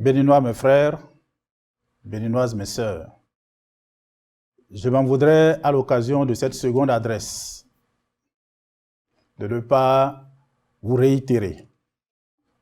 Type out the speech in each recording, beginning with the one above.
Béninois mes frères, Béninoises mes sœurs, je m'en voudrais à l'occasion de cette seconde adresse de ne pas vous réitérer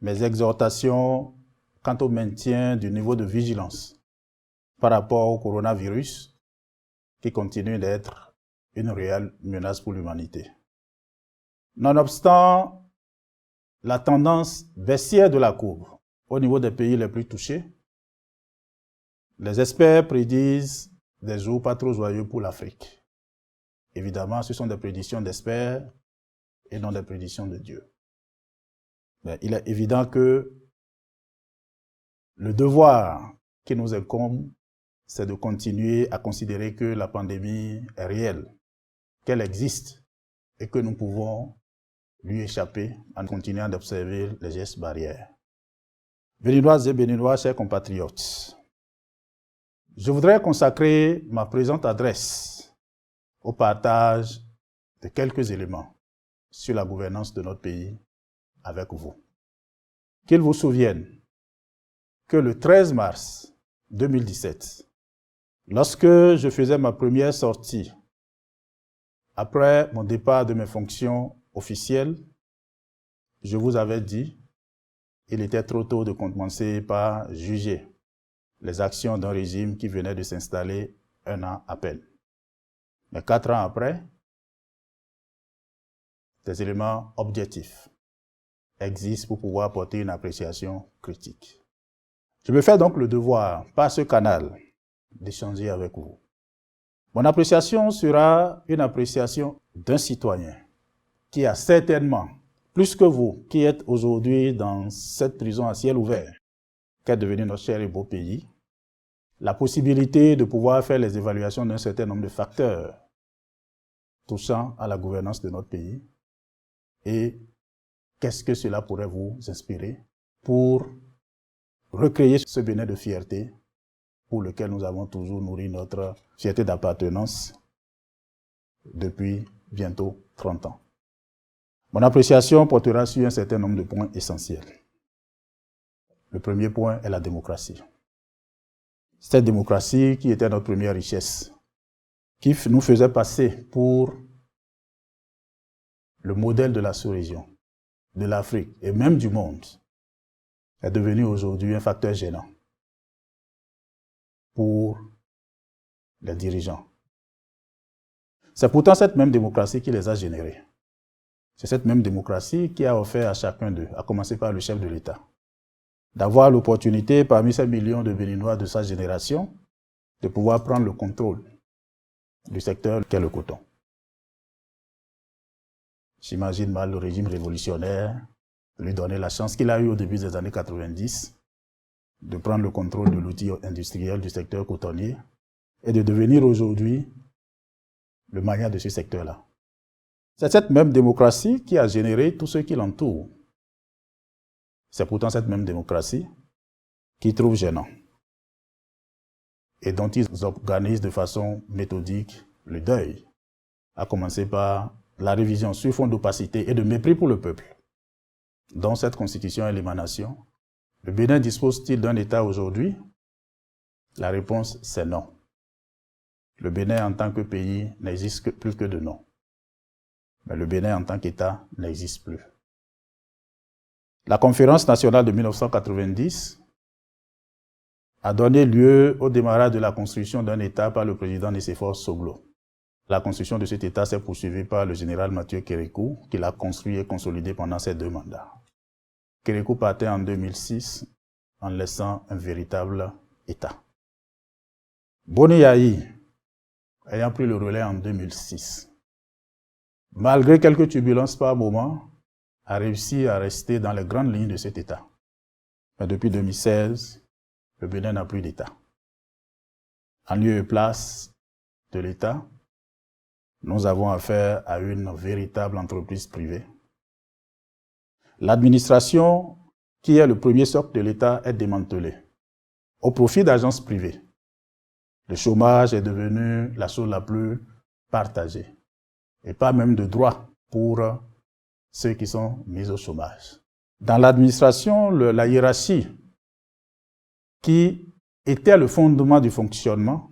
mes exhortations quant au maintien du niveau de vigilance par rapport au coronavirus qui continue d'être une réelle menace pour l'humanité. Nonobstant la tendance baissière de la courbe au niveau des pays les plus touchés, les experts prédisent des jours pas trop joyeux pour l'Afrique. Évidemment, ce sont des prédictions d'experts et non des prédictions de Dieu. Mais il est évident que le devoir qui nous incombe, c'est de continuer à considérer que la pandémie est réelle, qu'elle existe et que nous pouvons lui échapper en continuant d'observer les gestes barrières. Béninoises et Béninois, chers compatriotes, je voudrais consacrer ma présente adresse au partage de quelques éléments sur la gouvernance de notre pays avec vous. Qu'ils vous souviennent que le 13 mars 2017, lorsque je faisais ma première sortie après mon départ de mes fonctions officielles, je vous avais dit qu'il était trop tôt de commencer par juger les actions d'un régime qui venait de s'installer un an à peine. Mais 4 ans après, des éléments objectifs existent pour pouvoir porter une appréciation critique. Je me fais donc le devoir, par ce canal, d'échanger avec vous. Mon appréciation sera une appréciation d'un citoyen qui a certainement, plus que vous, qui êtes aujourd'hui dans cette prison à ciel ouvert, qu'est devenu notre cher et beau pays, la possibilité de pouvoir faire les évaluations d'un certain nombre de facteurs touchant à la gouvernance de notre pays et qu'est-ce que cela pourrait vous inspirer pour recréer ce bénin de fierté pour lequel nous avons toujours nourri notre fierté d'appartenance depuis bientôt 30 ans. Mon appréciation portera sur un certain nombre de points essentiels. Le premier point est la démocratie. Cette démocratie qui était notre première richesse, qui nous faisait passer pour le modèle de la sous-région, de l'Afrique et même du monde, est devenue aujourd'hui un facteur gênant pour les dirigeants. C'est pourtant cette même démocratie qui les a générés. C'est cette même démocratie qui a offert à chacun d'eux, à commencer par le chef de l'État, d'avoir l'opportunité parmi ces millions de Béninois de sa génération de pouvoir prendre le contrôle du secteur qu'est le coton. J'imagine mal le régime révolutionnaire lui donner la chance qu'il a eue au début des années 90 de prendre le contrôle de l'outil industriel du secteur cotonnier et de devenir aujourd'hui le magnat de ce secteur-là. C'est cette même démocratie qui a généré tout ce qui l'entoure. C'est pourtant cette même démocratie qui trouve gênant et dont ils organisent de façon méthodique le deuil, à commencer par la révision sur fond d'opacité et de mépris pour le peuple, dont cette constitution est l'émanation. Le Bénin dispose-t-il d'un État aujourd'hui? La réponse, c'est non. Le Bénin en tant que pays n'existe plus que de nom. Mais le Bénin en tant qu'État n'existe plus. La conférence nationale de 1990 a donné lieu au démarrage de la construction d'un État par le président Nicéphore Soglo. La construction de cet État s'est poursuivie par le général Mathieu Kérékou, qui l'a construit et consolidé pendant ses 2 mandats. Kérékou partait en 2006 en laissant un véritable État. Boni Yayi, ayant pris le relais en 2006, malgré quelques turbulences par moment, a réussi à rester dans les grandes lignes de cet État. Mais depuis 2016, le Bénin n'a plus d'État. En lieu et place de l'État, nous avons affaire à une véritable entreprise privée. L'administration, qui est le premier socle de l'État, est démantelée au profit d'agences privées. Le chômage est devenu la chose la plus partagée et pas même de droit pour ceux qui sont mis au chômage. Dans l'administration, la hiérarchie qui était le fondement du fonctionnement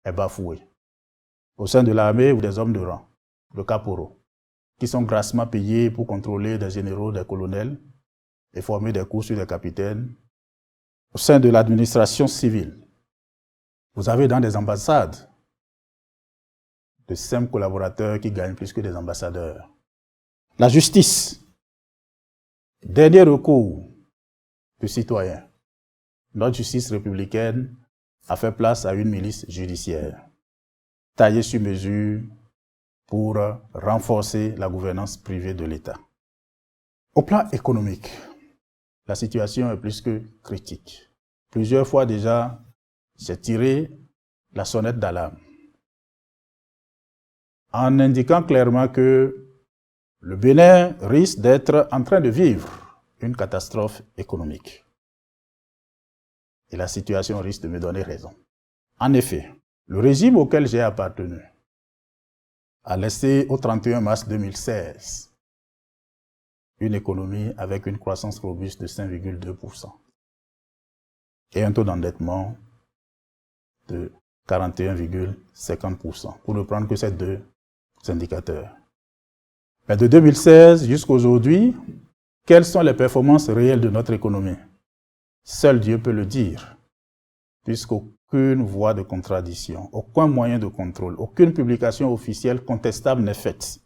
est bafoué. Au sein de l'armée ou des hommes de rang, le caporaux, qui sont grassement payés pour contrôler des généraux, des colonels et former des cours sur des capitaines. Au sein de l'administration civile, vous avez dans des ambassades de simples collaborateurs qui gagnent plus que des ambassadeurs. La justice, dernier recours de citoyens. Notre justice républicaine a fait place à une milice judiciaire, taillée sur mesure pour renforcer la gouvernance privée de l'État. Au plan économique, la situation est plus que critique. Plusieurs fois déjà, j'ai tiré la sonnette d'alarme en indiquant clairement que le Bénin risque d'être en train de vivre une catastrophe économique. Et la situation risque de me donner raison. En effet, le régime auquel j'ai appartenu a laissé au 31 mars 2016 une économie avec une croissance robuste de 5,2% et un taux d'endettement de 41,50%, pour ne prendre que ces deux indicateurs. Mais de 2016 jusqu'à aujourd'hui, quelles sont les performances réelles de notre économie? Seul Dieu peut le dire, puisqu'aucune voie de contradiction, aucun moyen de contrôle, aucune publication officielle contestable n'est faite.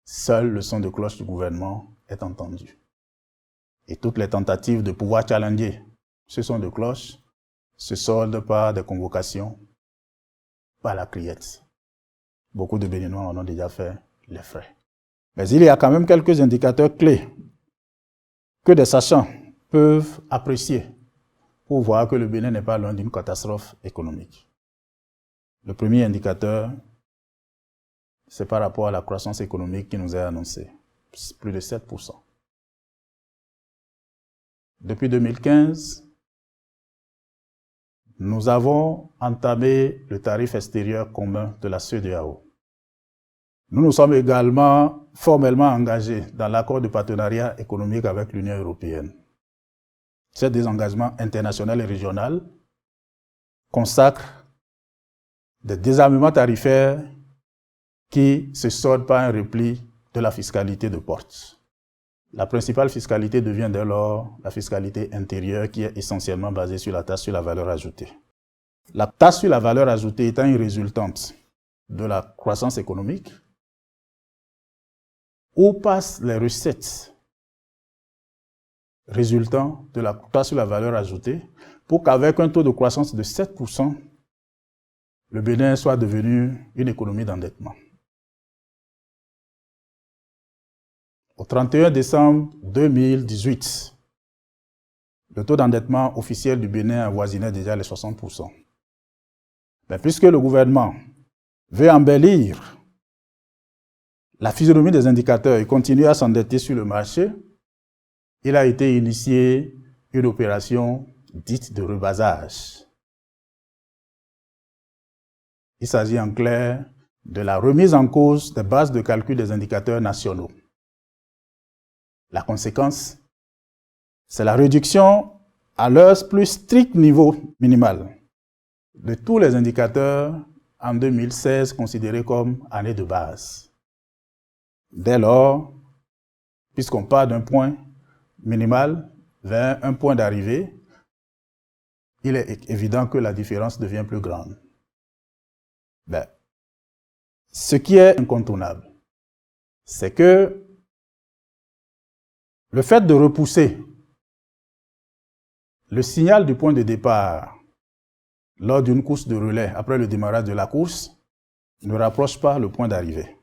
Seul le son de cloche du gouvernement est entendu. Et toutes les tentatives de pouvoir challenger ce son de cloche se soldent par des convocations, par la criette. Beaucoup de Béninois en ont déjà fait les frais. Mais il y a quand même quelques indicateurs clés que des sachants peuvent apprécier pour voir que le Bénin n'est pas loin d'une catastrophe économique. Le premier indicateur, c'est par rapport à la croissance économique qui nous est annoncée, plus de 7%. Depuis 2015, nous avons entamé le tarif extérieur commun de la CEDEAO. Nous nous sommes également formellement engagés dans l'accord de partenariat économique avec l'Union européenne. Ces désengagements internationaux et régionaux consacrent des désarmements tarifaires qui se soldent par un repli de la fiscalité de porte. La principale fiscalité devient dès lors la fiscalité intérieure qui est essentiellement basée sur la taxe sur la valeur ajoutée. La taxe sur la valeur ajoutée étant une résultante de la croissance économique, où passent les recettes résultant de la taxe sur la valeur ajoutée pour qu'avec un taux de croissance de 7%, le Bénin soit devenu une économie d'endettement. Au 31 décembre 2018, le taux d'endettement officiel du Bénin avoisinait déjà les 60%. Mais puisque le gouvernement veut embellir la physionomie des indicateurs et continuer à s'endetter sur le marché, il a été initié une opération dite de rebasage. Il s'agit en clair de la remise en cause des bases de calcul des indicateurs nationaux. La conséquence, c'est la réduction à leur plus strict niveau minimal de tous les indicateurs en 2016 considérés comme année de base. Dès lors, puisqu'on part d'un point minimal vers un point d'arrivée, il est évident que la différence devient plus grande. Ce qui est incontournable, c'est que le fait de repousser le signal du point de départ lors d'une course de relais après le démarrage de la course ne rapproche pas le point d'arrivée.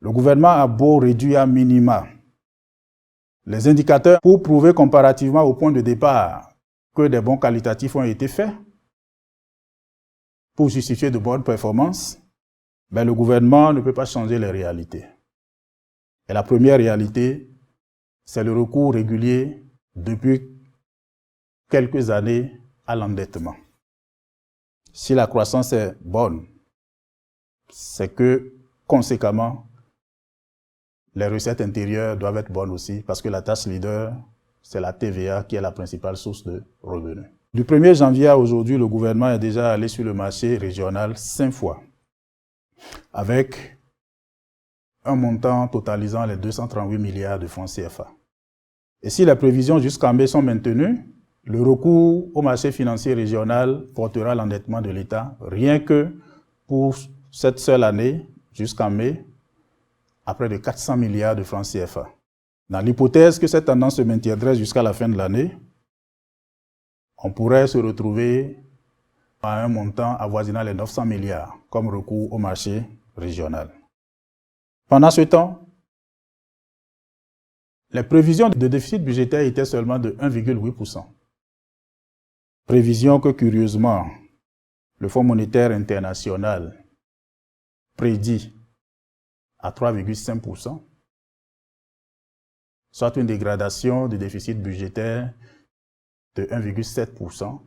Le gouvernement a beau réduire à minima les indicateurs pour prouver comparativement au point de départ que des bons qualitatifs ont été faits pour justifier de bonnes performances, mais le gouvernement ne peut pas changer les réalités. Et la première réalité, c'est le recours régulier depuis quelques années à l'endettement. Si la croissance est bonne, c'est que, conséquemment, les recettes intérieures doivent être bonnes aussi, parce que la tâche leader c'est la TVA qui est la principale source de revenus. Du 1er janvier à aujourd'hui, le gouvernement est déjà allé sur le marché régional 5 fois, avec un montant totalisant les 238 milliards de francs CFA. Et si les prévisions jusqu'en mai sont maintenues, le recours au marché financier régional portera l'endettement de l'État, rien que pour cette seule année, jusqu'en mai, à près de 400 milliards de francs CFA. Dans l'hypothèse que cette tendance se maintiendrait jusqu'à la fin de l'année, on pourrait se retrouver à un montant avoisinant les 900 milliards comme recours au marché régional. Pendant ce temps, les prévisions de déficit budgétaire étaient seulement de 1,8%. Prévision que, curieusement, le Fonds monétaire international prédit à 3,5%, soit une dégradation du déficit budgétaire de 1,7%,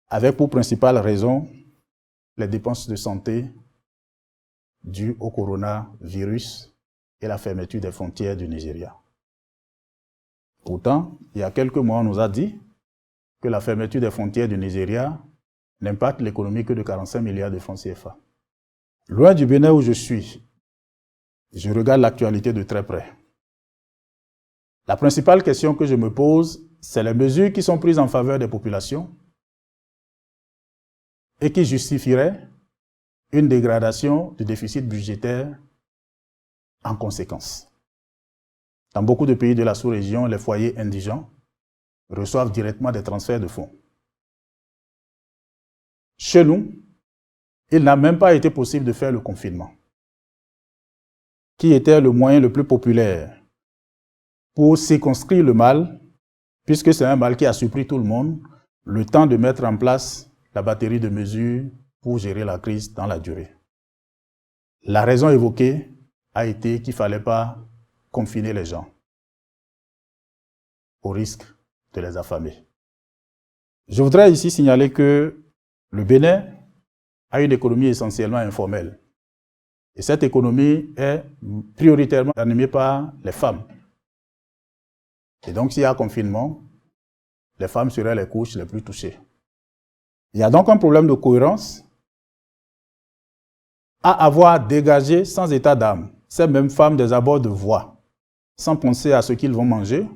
avec pour principale raison les dépenses de santé dues au coronavirus et la fermeture des frontières du Nigeria. Pourtant, il y a quelques mois, on nous a dit que la fermeture des frontières du Nigeria n'impacte l'économie que de 45 milliards de francs CFA. Loin du Bénin où je suis, je regarde l'actualité de très près. La principale question que je me pose, c'est les mesures qui sont prises en faveur des populations et qui justifieraient une dégradation du déficit budgétaire en conséquence. Dans beaucoup de pays de la sous-région, les foyers indigents reçoivent directement des transferts de fonds. Chez nous, il n'a même pas été possible de faire le confinement, qui était le moyen le plus populaire pour circonscrire le mal, puisque c'est un mal qui a surpris tout le monde, le temps de mettre en place la batterie de mesures pour gérer la crise dans la durée. La raison évoquée a été qu'il ne fallait pas confiner les gens au risque de les affamer. Je voudrais ici signaler que le Bénin a une économie essentiellement informelle. Et cette économie est prioritairement animée par les femmes. Et donc, s'il y a confinement, les femmes seraient les couches les plus touchées. Il y a donc un problème de cohérence à avoir dégagé sans état d'âme ces mêmes femmes des abords de voie, sans penser à ce qu'ils vont manger,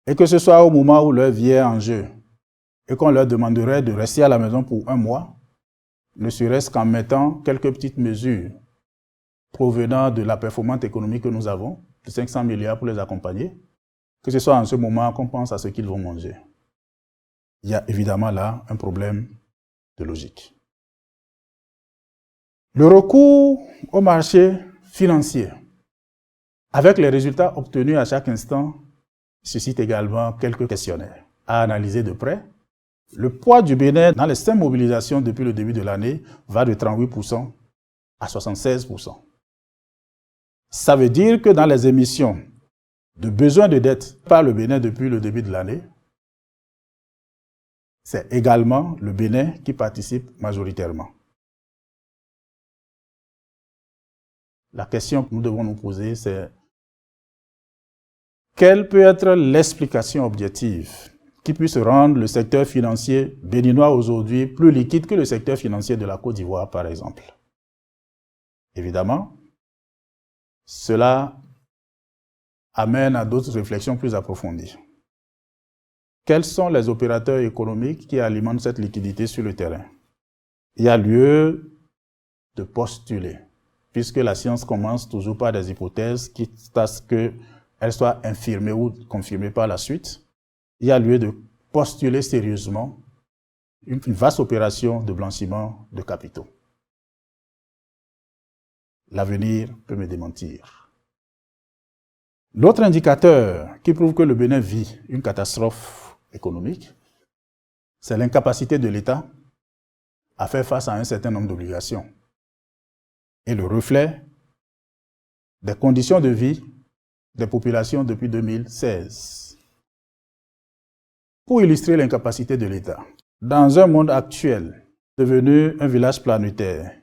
et que ce soit au moment où leur vie est en jeu, et qu'on leur demanderait de rester à la maison pour 1 mois, ne serait-ce qu'en mettant quelques petites mesures provenant de la performance économique que nous avons, de 500 milliards pour les accompagner, que ce soit en ce moment qu'on pense à ce qu'ils vont manger. Il y a évidemment là un problème de logique. Le recours au marché financier, avec les résultats obtenus à chaque instant, suscite également quelques questionnaires. À analyser de près, le poids du Bénin dans les 5 mobilisations depuis le début de l'année va de 38% à 76%. Ça veut dire que dans les émissions de besoins de dette par le Bénin depuis le début de l'année, c'est également le Bénin qui participe majoritairement. La question que nous devons nous poser, c'est quelle peut être l'explication objective qui puisse rendre le secteur financier béninois aujourd'hui plus liquide que le secteur financier de la Côte d'Ivoire, par exemple? Évidemment, cela amène à d'autres réflexions plus approfondies. Quels sont les opérateurs économiques qui alimentent cette liquidité sur le terrain? Il y a lieu de postuler, puisque la science commence toujours par des hypothèses, quitte à ce qu'elles soient infirmées ou confirmées par la suite. Il y a lieu de postuler sérieusement une vaste opération de blanchiment de capitaux. L'avenir peut me démentir. L'autre indicateur qui prouve que le Bénin vit une catastrophe économique, c'est l'incapacité de l'État à faire face à un certain nombre d'obligations et le reflet des conditions de vie des populations depuis 2016. Pour illustrer l'incapacité de l'État, dans un monde actuel devenu un village planétaire,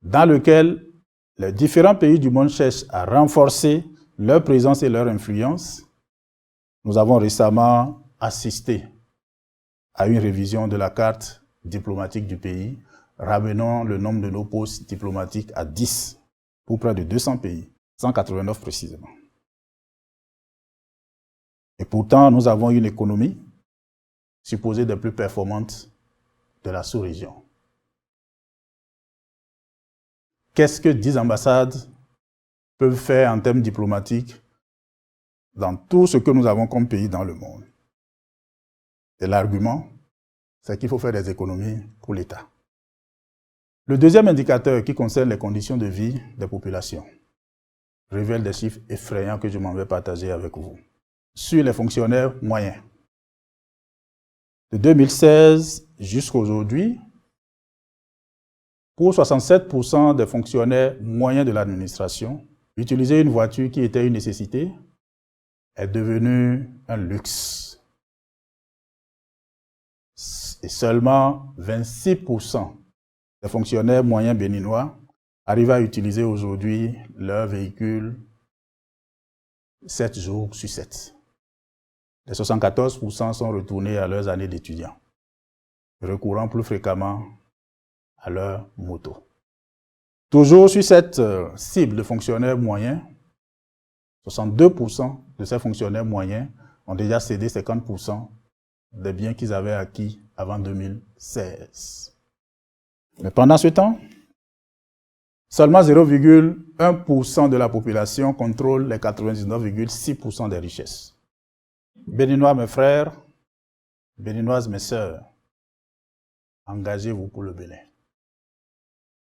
dans lequel les différents pays du monde cherchent à renforcer leur présence et leur influence, Nous avons récemment assisté à une révision de la carte diplomatique du pays, ramenant le nombre de nos postes diplomatiques à 10 pour près de 200 pays, 189 précisément. Et pourtant, nous avons une économie supposée des plus performantes de la sous-région. Qu'est-ce que 10 ambassades peuvent faire en termes diplomatiques dans tout ce que nous avons comme pays dans le monde? Et l'argument, c'est qu'il faut faire des économies pour l'État. Le deuxième indicateur qui concerne les conditions de vie des populations révèle des chiffres effrayants que je m'en vais partager avec vous. Sur les fonctionnaires moyens, de 2016 jusqu'à aujourd'hui, pour 67% des fonctionnaires moyens de l'administration, utiliser une voiture qui était une nécessité est devenu un luxe. Et seulement 26% des fonctionnaires moyens béninois arrivent à utiliser aujourd'hui leur véhicule 7 jours sur 7. Les 74% sont retournés à leurs années d'étudiants, recourant plus fréquemment à leur moto. Toujours sur cette cible de fonctionnaires moyens, 62% de ces fonctionnaires moyens ont déjà cédé 50% des biens qu'ils avaient acquis avant 2016. Mais pendant ce temps, seulement 0,1% de la population contrôle les 99,6% des richesses. Béninois, mes frères, Béninoises, mes sœurs, engagez-vous pour le Bénin.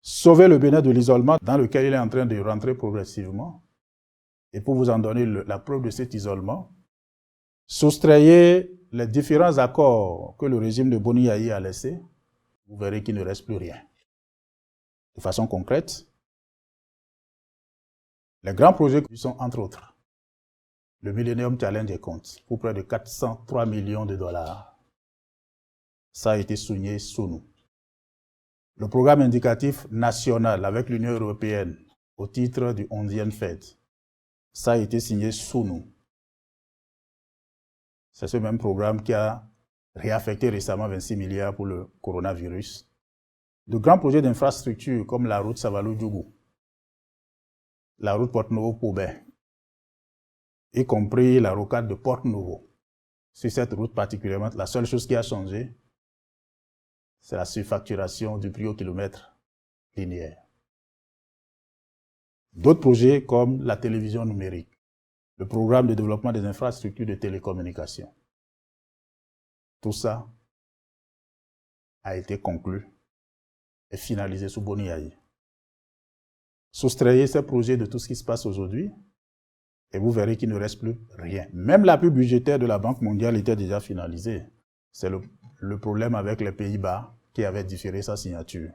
Sauvez le Bénin de l'isolement dans lequel il est en train de rentrer progressivement. Et pour vous en donner la preuve de cet isolement, soustrayez les différents accords que le régime de Boni Yayi a laissés, vous verrez qu'il ne reste plus rien. De façon concrète, les grands projets sont entre autres le Millennium Challenge compte pour près de 403 millions de dollars. Ça a été signé sous nous. Le programme indicatif national avec l'Union européenne au titre du 11e FED, ça a été signé sous nous. C'est ce même programme qui a réaffecté récemment 26 milliards pour le coronavirus. De grands projets d'infrastructure comme la route Savalou-Djougou, la route Porte-Novo-Pobet, y compris la rocade de Porte-Novo. Sur cette route particulièrement, la seule chose qui a changé, c'est la surfacturation du prix au kilomètre linéaire. D'autres projets comme la télévision numérique, le programme de développement des infrastructures de télécommunications. Tout ça a été conclu et finalisé sous Boni Yayi. Soustrayez ces projets de tout ce qui se passe aujourd'hui et vous verrez qu'il ne reste plus rien. Même l'appui budgétaire de la Banque mondiale était déjà finalisé. C'est le problème avec les Pays-Bas qui avaient différé sa signature.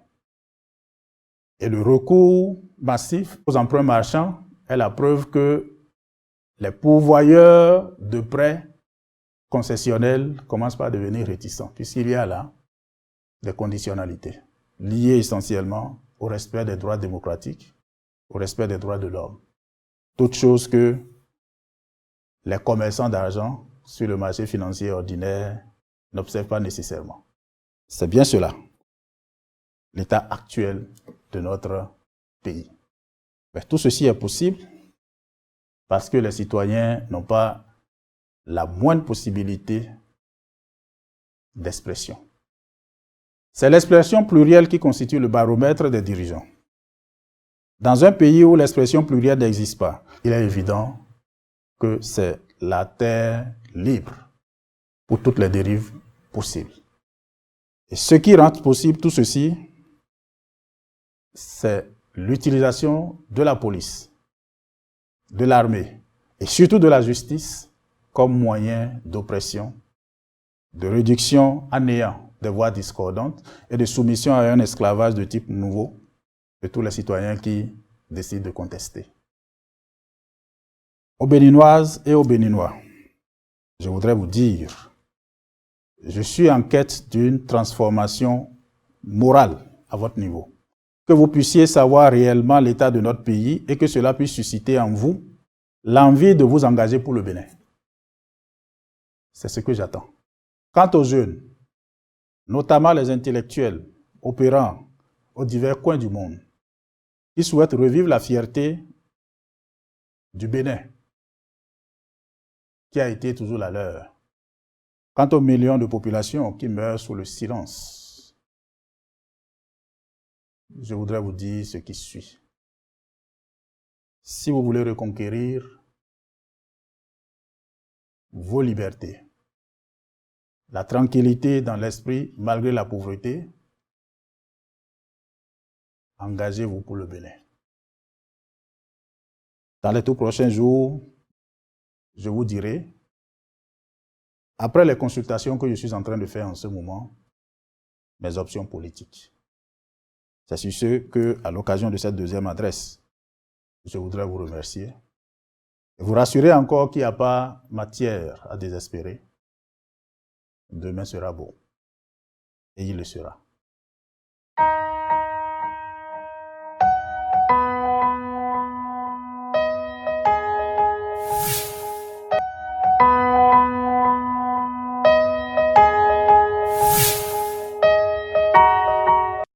Et le recours massif aux emprunts marchands est la preuve que les pourvoyeurs de prêts concessionnels commencent par devenir réticents, puisqu'il y a là des conditionnalités liées essentiellement au respect des droits démocratiques, au respect des droits de l'homme. Toute chose que les commerçants d'argent sur le marché financier ordinaire n'observent pas nécessairement. C'est bien cela, l'état actuel de notre pays. Mais tout ceci est possible parce que les citoyens n'ont pas la moindre possibilité d'expression. C'est l'expression plurielle qui constitue le baromètre des dirigeants. Dans un pays où l'expression plurielle n'existe pas, il est évident que c'est la terre libre pour toutes les dérives possibles. Et ce qui rend possible tout ceci, c'est l'utilisation de la police, de l'armée et surtout de la justice comme moyen d'oppression, de réduction à néant des voix discordantes et de soumission à un esclavage de type nouveau de tous les citoyens qui décident de contester. Aux Béninoises et aux Béninois, je voudrais vous dire, je suis en quête d'une transformation morale à votre niveau. Que vous puissiez savoir réellement l'état de notre pays et que cela puisse susciter en vous l'envie de vous engager pour le Bénin. C'est ce que j'attends. Quant aux jeunes, notamment les intellectuels opérant aux divers coins du monde, qui souhaitent revivre la fierté du Bénin, qui a été toujours la leur. Quant aux millions de populations qui meurent sous le silence, je voudrais vous dire ce qui suit. Si vous voulez reconquérir vos libertés, la tranquillité dans l'esprit malgré la pauvreté, engagez-vous pour le Bénin. Dans les tout prochains jours, je vous dirai, après les consultations que je suis en train de faire en ce moment, mes options politiques. C'est sur ce que, à l'occasion de cette deuxième adresse, je voudrais vous remercier et vous rassurer encore qu'il n'y a pas matière à désespérer. Demain sera beau et il le sera.